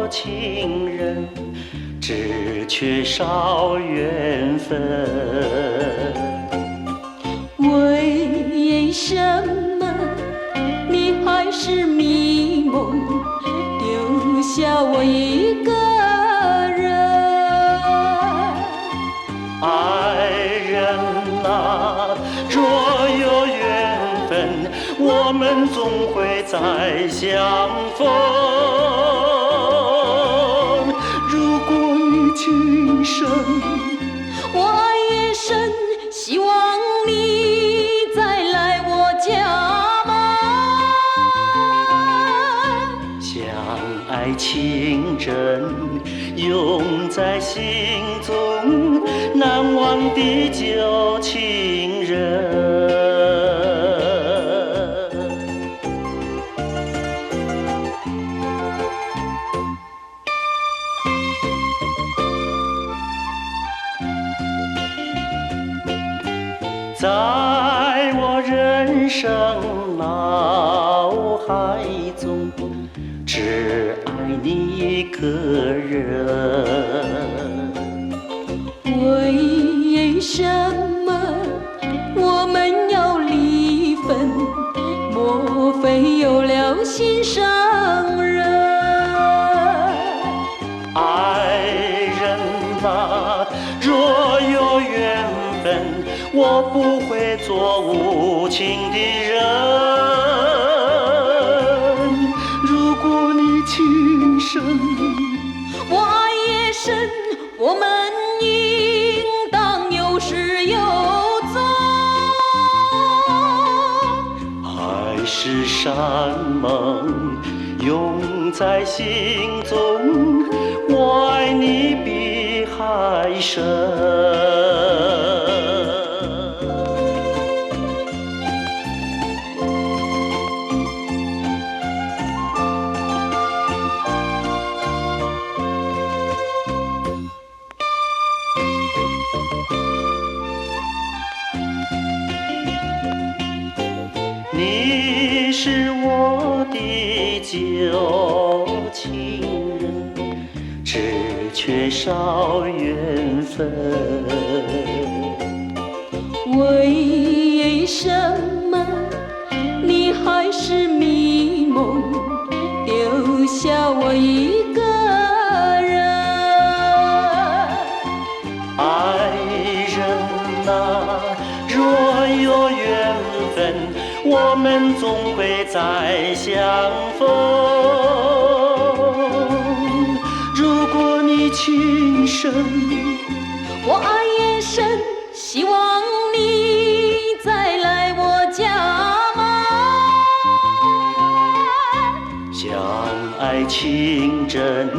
情人，只缺少缘分。为什么你还是迷蒙，丢下我一个人？爱人啊，若有缘分，我们总会再相逢。如果你情深，我爱越深，希望你再来我家门。相爱情真，永在心中，难忘的旧情人。在我人生脑海中，只爱你一个人。为什么我们要离分？莫非有了心上人？爱人啊，若有缘分，我不会做无情的人。如果你情深，我爱越深，我们应当有始有终。爱是山盟，永在心中，我爱你比海深。你是我的旧情人，只缺少缘分。为什么你还是迷蒙，丢下我一个人？爱人啊，若有缘分，我们总会再相逢。如果你情深，我爱越深，希望你再来我家门。相爱情真，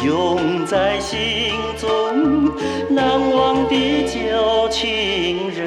永在心中，难忘的旧情人。